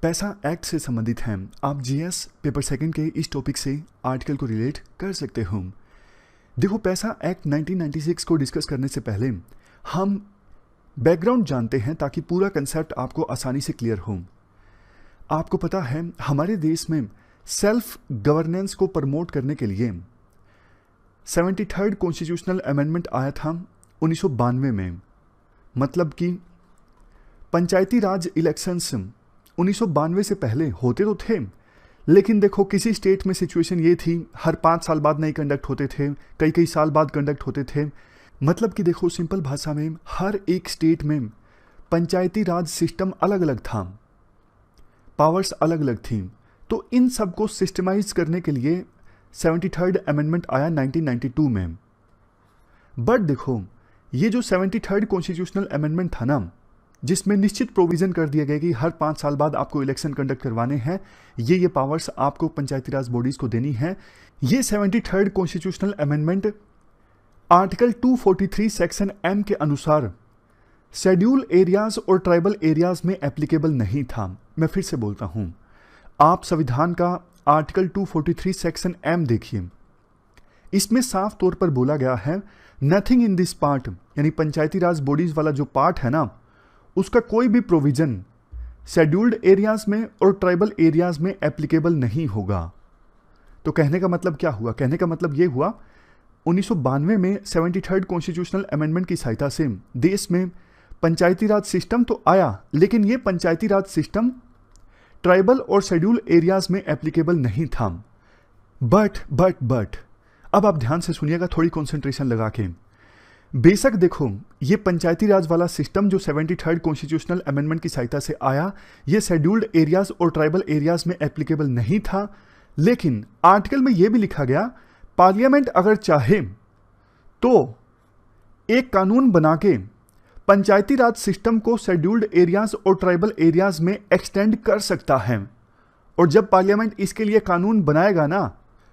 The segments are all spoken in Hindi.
पैसा एक्ट से संबंधित हैं। आप जीएस पेपर सेकंड के इस टॉपिक से आर्टिकल को रिलेट कर सकते हो। देखो, पैसा एक्ट 1996 को डिस्कस करने से पहले हम बैकग्राउंड जानते हैं ताकि पूरा कंसेप्ट आपको आसानी से क्लियर हो। आपको पता है हमारे देश में सेल्फ गवर्नेंस को प्रमोट करने के लिए 73rd कॉन्स्टिट्यूशनल अमेंडमेंट आया था 1992 में। मतलब कि पंचायती राज इलेक्शंस 1992 से पहले होते तो थे, लेकिन देखो किसी स्टेट में सिचुएशन ये थी हर 5 साल बाद नहीं कंडक्ट होते थे, कई साल बाद कंडक्ट होते थे। मतलब कि देखो सिंपल भाषा में हर एक स्टेट में पंचायती राज सिस्टम अलग अलग था, पावर्स अलग अलग थी। तो इन सब को सिस्टमाइज करने के लिए 73rd अमेंडमेंट आया 1992 में। बट देखो ये जो 73rd कॉन्स्टिट्यूशनल अमेंडमेंट था ना, जिसमें निश्चित प्रोविजन कर दिया गया कि हर 5 साल बाद आपको इलेक्शन कंडक्ट करवाने हैं, ये पावर्स आपको पंचायती राज बॉडीज को देनी है। ये 73rd constitutional amendment article 243 section M के अनुसार शेड्यूल एरियाज और ट्राइबल एरियाज में एप्लीकेबल नहीं था। मैं फिर से बोलता हूं, आप संविधान का आर्टिकल 243 सेक्शन एम देखिए, इसमें साफ तौर पर बोला गया है नथिंग इन दिस पार्ट, यानी पंचायती राज बॉडीज वाला जो पार्ट है ना, उसका कोई भी प्रोविजन शेड्यूल्ड एरियाज में और ट्राइबल एरियाज में एप्लीकेबल नहीं होगा। तो कहने का मतलब क्या हुआ? कहने का मतलब ये हुआ 1992 में 73rd कॉन्स्टिट्यूशनल अमेंडमेंट की सहायता से देश में पंचायती राज सिस्टम तो आया, लेकिन ये पंचायती राज सिस्टम ट्राइबल और शेड्यूल एरियाज में एप्लीकेबल नहीं था। बट अब आप ध्यान से सुनिएगा, थोड़ी कॉन्सेंट्रेशन लगा के। बेशक देखो ये पंचायती राज वाला सिस्टम जो 73rd कॉन्स्टिट्यूशनल अमेंडमेंट की सहायता से आया, ये शेड्यूल्ड एरियाज और ट्राइबल एरियाज में एप्लीकेबल नहीं था। लेकिन आर्टिकल में यह भी लिखा गया पार्लियामेंट अगर चाहे तो एक कानून बना के पंचायती राज सिस्टम को शेड्यूल्ड एरियाज और ट्राइबल एरियाज में एक्सटेंड कर सकता है। और जब पार्लियामेंट इसके लिए कानून बनाएगा ना,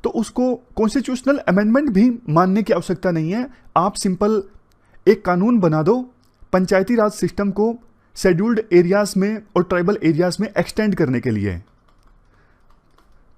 तो उसको कॉन्स्टिट्यूशनल अमेंडमेंट भी मानने की आवश्यकता नहीं है। आप सिंपल एक कानून बना दो पंचायती राज सिस्टम को शेड्यूल्ड एरियाज में और ट्राइबल एरियाज में एक्सटेंड करने के लिए।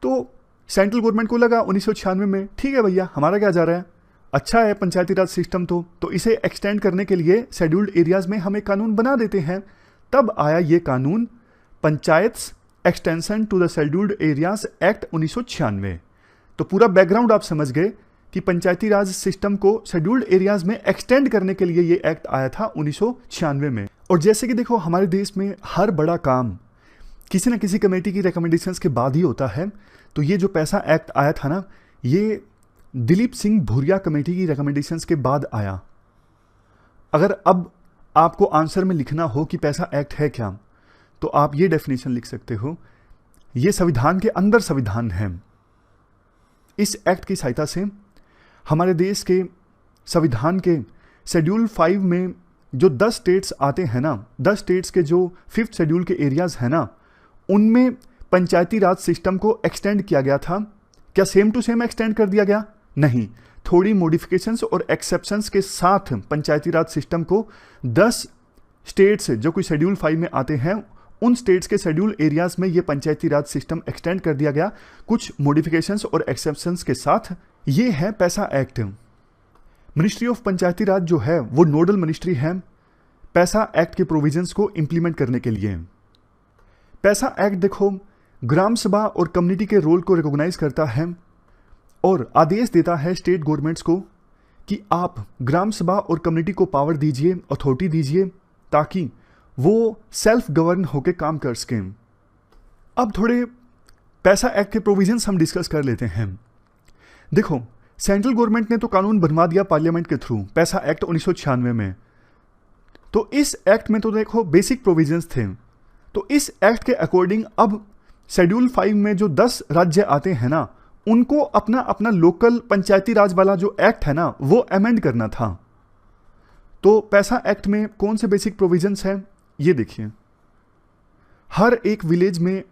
तो सेंट्रल गवर्नमेंट को लगा 1996 में, ठीक है भैया, हमारा क्या जा रहा है, अच्छा है पंचायती राज सिस्टम तो इसे एक्सटेंड करने के लिए शेड्यूल्ड एरियाज में हम एक कानून बना देते हैं। तब आया ये कानून panchayat extension to the scheduled areas act 1996। तो पूरा बैकग्राउंड आप समझ गए कि पंचायती राज सिस्टम को शेड्यूल्ड एरियाज में एक्सटेंड करने के लिए ये एक्ट आया था 1996 में। और जैसे कि देखो हमारे देश में हर बड़ा काम किसी न किसी कमेटी की रिकमेंडेशंस के बाद ही होता है। तो ये जो पैसा एक्ट आया था ना, ये दिलीप सिंह भूरिया कमेटी की रिकमेंडेशंस के बाद आया। अगर अब आपको आंसर में लिखना हो कि पैसा एक्ट है क्या, तो आप ये डेफिनेशन लिख सकते हो, ये संविधान के अंदर संविधान है। इस एक्ट की सहायता से हमारे देश के संविधान के शेड्यूल 5 में जो 10 स्टेट्स आते हैं ना, 10 स्टेट्स के जो 5th शेड्यूल के एरियाज हैं ना, उनमें पंचायती राज सिस्टम को एक्सटेंड किया गया था। क्या सेम टू सेम एक्सटेंड कर दिया गया? नहीं, थोड़ी मॉडिफिकेशंस और एक्सेप्शंस के साथ पंचायती राज सिस्टम को 10 स्टेट्स जो कोई शेड्यूल 5 में आते हैं, उन स्टेट्स के शेड्यूल एरियाज में ये पंचायती राज सिस्टम एक्सटेंड कर दिया गया कुछ मॉडिफिकेशंस और एक्सेप्शंस के साथ। ये है पैसा एक्ट। मिनिस्ट्री ऑफ पंचायती राज जो है वो नोडल मिनिस्ट्री है पैसा एक्ट के प्रोविजंस को इंप्लीमेंट करने के लिए। पैसा एक्ट देखो ग्राम सभा और कम्युनिटी के रोल को रिकॉग्नाइज करता है और आदेश देता है स्टेट गवर्नमेंट्स को कि आप ग्राम सभा और कम्युनिटी को पावर दीजिए, अथॉरिटी दीजिए, ताकि वो सेल्फ गवर्न होकर काम कर सकें। अब थोड़े पैसा एक्ट के प्रोविजंस हम डिस्कस कर लेते हैं। देखो सेंट्रल गवर्नमेंट ने तो कानून बनवा दिया पार्लियामेंट के थ्रू, पैसा एक्ट 1996 में। तो इस एक्ट में तो देखो बेसिक प्रोविजंस थे। तो इस एक्ट के अकॉर्डिंग अब शेड्यूल 5 में जो 10 राज्य आते हैं ना, उनको अपना अपना लोकल पंचायती राज वाला जो एक्ट है ना, वो अमेंड करना था। तो पैसा एक्ट में कौन से बेसिक प्रोविजंस हैं, ये देखिए। हर एक विलेज में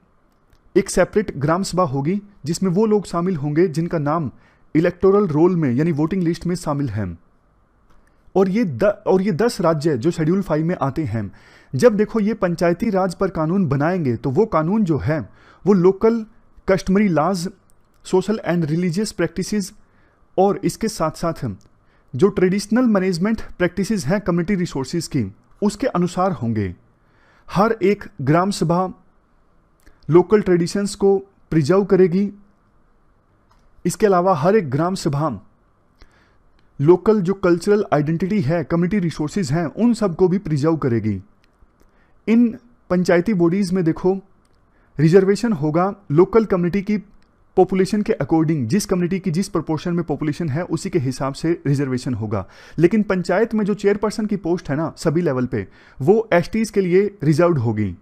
एक सेपरेट ग्राम सभा होगी जिसमें वो लोग शामिल होंगे जिनका नाम इलेक्टोरल रोल में यानी वोटिंग लिस्ट में शामिल हैं। और ये 10 राज्य जो शेड्यूल 5 में आते हैं, जब देखो ये पंचायती राज पर कानून बनाएंगे तो वो कानून जो है वो local customary laws, social and religious practices और इसके साथ साथ जो ट्रेडिशनल मैनेजमेंट प्रैक्टिसेस हैं कम्युनिटी रिसोर्सेज की, उसके अनुसार होंगे। हर एक ग्राम सभा लोकल ट्रेडिशंस को प्रिजर्व करेगी। इसके अलावा हर एक ग्राम सभा लोकल जो कल्चरल आइडेंटिटी है, कम्युनिटी रिसोर्सेज हैं, उन सब को भी प्रिजर्व करेगी। इन पंचायती बॉडीज में देखो रिजर्वेशन होगा लोकल कम्युनिटी की पॉपुलेशन के अकॉर्डिंग, जिस कम्युनिटी की जिस प्रोपोर्शन में पॉपुलेशन है उसी के हिसाब से रिजर्वेशन होगा। लेकिन पंचायत में जो चेयरपर्सन की पोस्ट है ना सभी लेवल पे, वो एसटीज के लिए रिजर्व्ड होगी।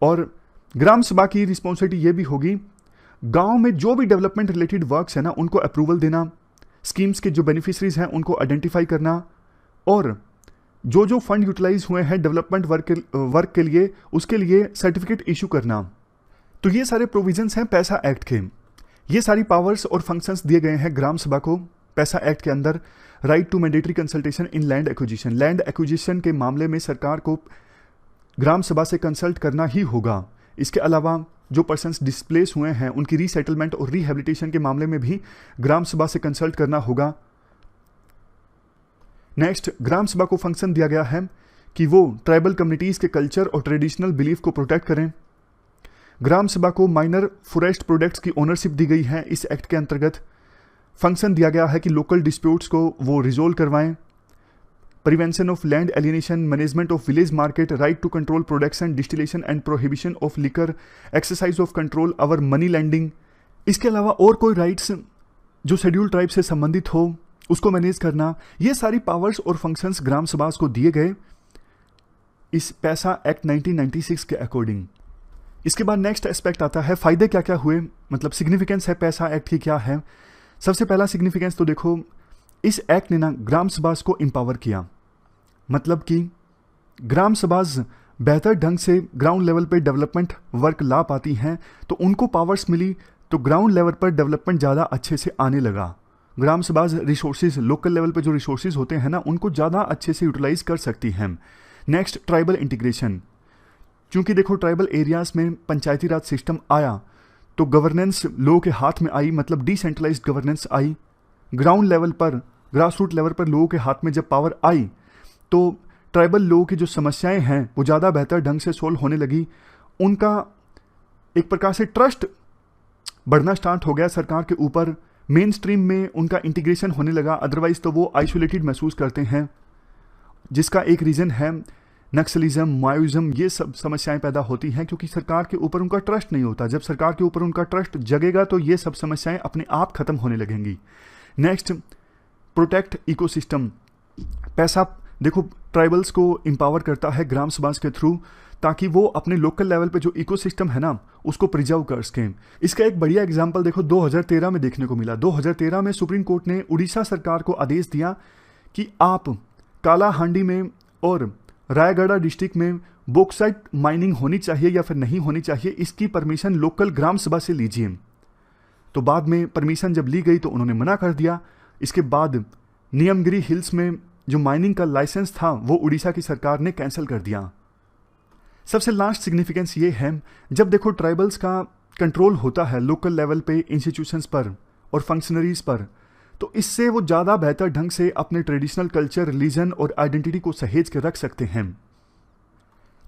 और ग्राम सभा की रिस्पॉन्सिबिलिटी ये भी होगी गांव में जो भी डेवलपमेंट रिलेटेड वर्क्स है ना उनको अप्रूवल देना, स्कीम्स के जो बेनिफिशरीज हैं उनको आइडेंटिफाई करना, और जो फंड यूटिलाइज हुए हैं डेवलपमेंट वर्क के लिए उसके लिए सर्टिफिकेट इशू करना। तो ये सारे प्रोविजंस हैं पैसा एक्ट के। ये सारी पावर्स और फंक्शंस दिए गए हैं ग्राम सभा को पैसा एक्ट के अंदर। Right to mandatory consultation in land acquisition, land acquisition के मामले में सरकार को ग्राम सभा से कंसल्ट करना ही होगा। इसके अलावा जो पर्सन्स डिस्प्लेस हुए हैं उनकी रीसेटलमेंट और रिहेबिलिटेशन के मामले में भी ग्राम सभा से कंसल्ट करना होगा। नेक्स्ट, ग्राम सभा को फंक्शन दिया गया है कि वो ट्राइबल कम्युनिटीज के कल्चर और ट्रेडिशनल बिलीफ को प्रोटेक्ट करें। ग्राम सभा को माइनर फॉरेस्ट प्रोडक्ट्स की ओनरशिप दी गई है इस एक्ट के अंतर्गत। फंक्शन दिया गया है कि लोकल डिस्प्यूट्स को वो रिजोल्व करवाएं। Prevention of land alienation, management of village market, right to control production, distillation and prohibition of liquor, exercise of control over money lending. इसके अलावा और कोई राइट्स जो शेड्यूल ट्राइब से संबंधित हो उसको मैनेज करना, ये सारी पावर्स और फंक्शंस ग्राम सभा को दिए गए इस पैसा एक्ट 1996 के अकॉर्डिंग। इसके बाद नेक्स्ट एस्पेक्ट आता है फायदे क्या क्या हुए, मतलब सिग्निफिकेंस है पैसा एक्ट की क्या है। सबसे पहला सिग्निफिकेंस तो देखो, इस एक्ट ने ना ग्राम सभा को एम्पावर किया, मतलब कि ग्राम सभा बेहतर ढंग से ग्राउंड लेवल पे डेवलपमेंट वर्क ला पाती हैं, तो उनको पावर्स मिली तो ग्राउंड लेवल पर डेवलपमेंट ज़्यादा अच्छे से आने लगा। ग्राम सभा रिसोर्सेज लोकल लेवल पे जो रिसोर्सेज होते हैं ना उनको ज़्यादा अच्छे से यूटिलाइज कर सकती हैं। Next, tribal integration. क्योंकि देखो ट्राइबल एरियाज में पंचायती राज सिस्टम आया तो गवर्नेंस लोगों के हाथ में आई, मतलब डिसेंट्रलाइज्ड गवर्नेंस आई। ग्राउंड लेवल पर, ग्रास रूट लेवल पर लोगों के हाथ में जब पावर आई तो ट्राइबल लोगों की जो समस्याएं हैं वो ज़्यादा बेहतर ढंग से सोल्व होने लगी। उनका एक प्रकार से ट्रस्ट बढ़ना स्टार्ट हो गया सरकार के ऊपर। मेन स्ट्रीम में उनका इंटीग्रेशन होने लगा, अदरवाइज तो वो आइसोलेटेड महसूस करते हैं, जिसका एक रीज़न है नक्सलिज्म, माओइज्म। ये सब समस्याएं पैदा होती हैं क्योंकि सरकार के ऊपर उनका ट्रस्ट नहीं होता। जब सरकार के ऊपर उनका ट्रस्ट जगेगा तो ये सब समस्याएं अपने आप खत्म होने लगेंगी। Next, protect ecosystem. पैसा देखो ट्राइबल्स को एम्पावर करता है ग्राम सभा के थ्रू, ताकि वो अपने लोकल लेवल पे जो इकोसिस्टम है ना उसको प्रिजर्व कर सकें। इसका एक बढ़िया एग्जांपल देखो 2013 में देखने को मिला। 2013 में सुप्रीम कोर्ट ने उड़ीसा सरकार को आदेश दिया कि आप कालाहांडी में और रायगढ़ डिस्ट्रिक्ट में बॉक्साइट माइनिंग होनी चाहिए या फिर नहीं होनी चाहिए, इसकी परमिशन लोकल ग्राम सभा से लीजिए। तो बाद में परमिशन जब ली गई तो उन्होंने मना कर दिया। इसके बाद नियमगिरी हिल्स में जो माइनिंग का लाइसेंस था वो उड़ीसा की सरकार ने कैंसिल कर दिया। सबसे लास्ट सिग्निफिकेंस ये है, जब देखो ट्राइबल्स का कंट्रोल होता है लोकल लेवल पे इंस्टीट्यूशंस पर और फंक्शनरीज पर, तो इससे वो ज़्यादा बेहतर ढंग से अपने ट्रेडिशनल कल्चर, रिलीजन और आइडेंटिटी को सहेज के रख सकते हैं।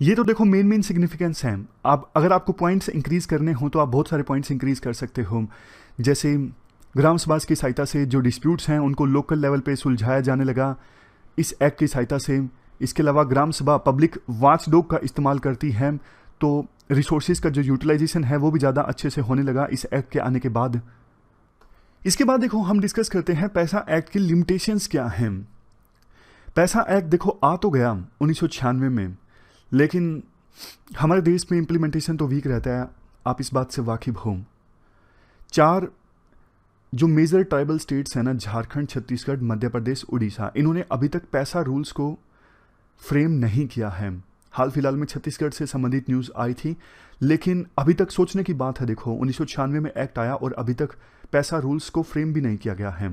ये तो देखो मेन सिग्निफिकेंस हैं। आप अगर आपको पॉइंट्स इंक्रीज करने हो तो आप बहुत सारे पॉइंट्स इंक्रीज कर सकते हो, जैसे ग्राम सभा की सहायता से जो डिस्प्यूट्स हैं उनको लोकल लेवल पे सुलझाया जाने लगा इस एक्ट की सहायता से। इसके अलावा ग्राम सभा पब्लिक वॉचडॉग का इस्तेमाल करती है, तो रिसोर्सेज का जो यूटिलाइजेशन है वो भी ज़्यादा अच्छे से होने लगा इस एक्ट के आने के बाद। इसके बाद देखो हम डिस्कस करते हैं पैसा एक्ट की लिमिटेशंस क्या हैं। पैसा एक्ट देखो आ तो गया 1996 में, लेकिन हमारे देश में इम्प्लीमेंटेशन तो वीक रहता है, आप इस बात से वाकिफ हो। 4 जो मेजर ट्राइबल स्टेट्स हैं ना, झारखंड, छत्तीसगढ़, मध्य प्रदेश, उड़ीसा, इन्होंने अभी तक पैसा रूल्स को फ्रेम नहीं किया है। हाल फिलहाल में छत्तीसगढ़ से संबंधित न्यूज़ आई थी, लेकिन अभी तक सोचने की बात है। देखो 1996 में एक्ट आया और अभी तक पैसा रूल्स को फ्रेम भी नहीं किया गया है।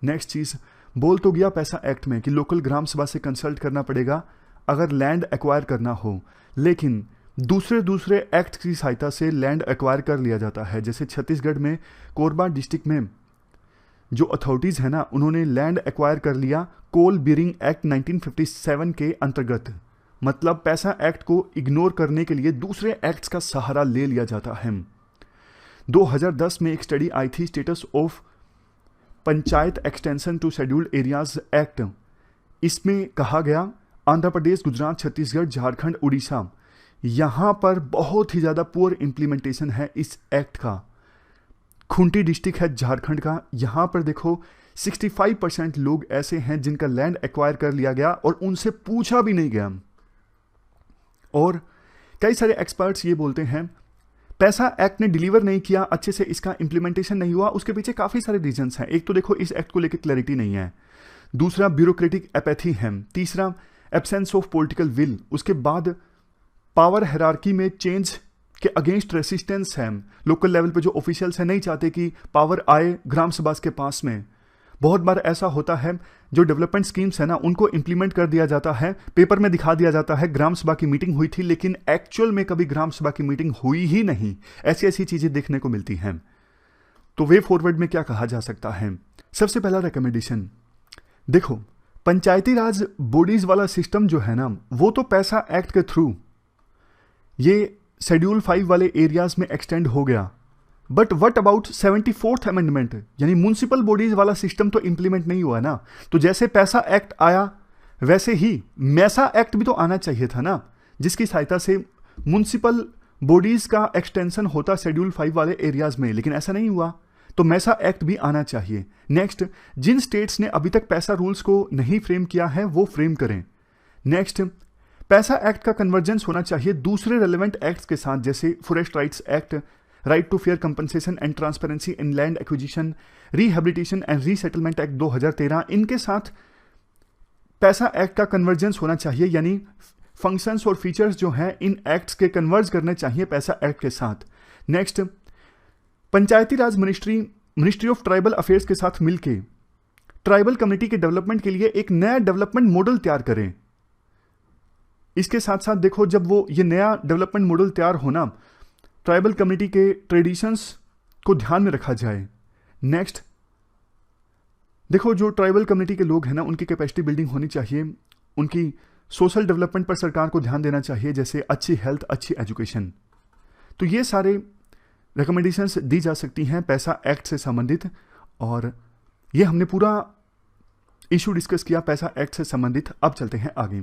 नेक्स्ट चीज़, बोल तो गया पैसा एक्ट में कि लोकल ग्राम सभा से कंसल्ट करना पड़ेगा अगर लैंड एक्वायर करना हो, लेकिन दूसरे एक्ट की सहायता से लैंड एक्वायर कर लिया जाता है। जैसे छत्तीसगढ़ में कोरबा डिस्ट्रिक्ट में जो अथॉरिटीज़ है ना, उन्होंने लैंड एक्वायर कर लिया कोल बीरिंग एक्ट 1957 के अंतर्गत। मतलब पैसा एक्ट को इग्नोर करने के लिए दूसरे एक्ट्स का सहारा ले लिया जाता है। 2010 में एक स्टडी आई थी, status of panchayat extension to scheduled areas act. इसमें कहा गया आंध्र प्रदेश, गुजरात, छत्तीसगढ़, झारखंड, उड़ीसा, यहाँ पर बहुत ही ज़्यादा पुअर इम्प्लीमेंटेशन है इस एक्ट का। खूंटी डिस्ट्रिक्ट है झारखंड का, यहाँ पर देखो 65% लोग ऐसे हैं जिनका लैंड एक्वायर कर लिया गया और उनसे पूछा भी नहीं गया। और कई सारे एक्सपर्ट्स ये बोलते हैं पैसा एक्ट ने डिलीवर नहीं किया अच्छे से, इसका इंप्लीमेंटेशन नहीं हुआ। उसके पीछे काफ़ी सारे रीजंस हैं। एक तो देखो इस एक्ट को लेकर क्लैरिटी नहीं है, दूसरा ब्यूरोक्रेटिक एपैथी है, तीसरा एब्सेंस ऑफ पॉलिटिकल विल, उसके बाद पावर हायरार्की में चेंज के अगेंस्ट रेसिस्टेंस है। लोकल लेवल पे जो ऑफिशियल्स हैं नहीं चाहते कि पावर आए ग्राम सभा के पास में। बहुत बार ऐसा होता है जो डेवलपमेंट स्कीम्स है ना, उनको इंप्लीमेंट कर दिया जाता है, पेपर में दिखा दिया जाता है ग्राम सभा की मीटिंग हुई थी, लेकिन एक्चुअल में कभी ग्राम सभा की मीटिंग हुई ही नहीं। ऐसी ऐसी चीजें देखने को मिलती हैं। तो वे फॉरवर्ड में क्या कहा जा सकता है? सबसे पहला रिकमेंडेशन देखो, पंचायती राज बॉडीज वाला सिस्टम जो है ना, वो तो पैसा एक्ट के थ्रू ये शेड्यूल 5 वाले एरियाज में एक्सटेंड हो गया। But what about 74th amendment, यानी म्युनिसिपल बॉडीज वाला सिस्टम तो इंप्लीमेंट नहीं हुआ ना। तो जैसे पैसा एक्ट आया वैसे ही मैसा एक्ट भी तो आना चाहिए था ना, जिसकी सहायता से म्युनिसिपल बॉडीज का एक्सटेंशन होता शेड्यूल 5 वाले एरियाज में, लेकिन ऐसा नहीं हुआ। तो मैसा एक्ट भी आना चाहिए। नेक्स्ट, जिन स्टेट्स ने अभी तक पैसा रूल्स को नहीं फ्रेम किया है वो फ्रेम करें। नेक्स्ट, पैसा एक्ट का कन्वर्जेंस होना चाहिए दूसरे रेलेवेंट एक्ट्स के साथ, जैसे forest rights act, right to fair compensation and transparency in land acquisition, rehabilitation and resettlement act 2013, इनके साथ पैसा एक्ट का कन्वर्जेंस होना चाहिए। यानी फंक्शंस और फीचर्स जो हैं इन एक्ट्स के कन्वर्ज करने चाहिए पैसा एक्ट के साथ। Next, Panchayati Raj ministry of tribal affairs के साथ मिलके ट्राइबल कम्युनिटी के डेवलपमेंट के लिए एक नया डेवलपमेंट मॉडल तैयार करें। इसके साथ साथ देखो, जब वो ये नया डेवलपमेंट मॉडल तैयार होना, ट्राइबल कम्युनिटी के ट्रेडिशंस को ध्यान में रखा जाए। नेक्स्ट, देखो जो ट्राइबल कम्युनिटी के लोग हैं ना, उनकी कैपेसिटी बिल्डिंग होनी चाहिए, उनकी सोशल डेवलपमेंट पर सरकार को ध्यान देना चाहिए, जैसे अच्छी हेल्थ, अच्छी एजुकेशन। तो ये सारे रिकमेंडेशंस दी जा सकती हैं पैसा एक्ट से संबंधित। और ये हमने पूरा इशू डिस्कस किया पैसा एक्ट से संबंधित। अब चलते हैं आगे।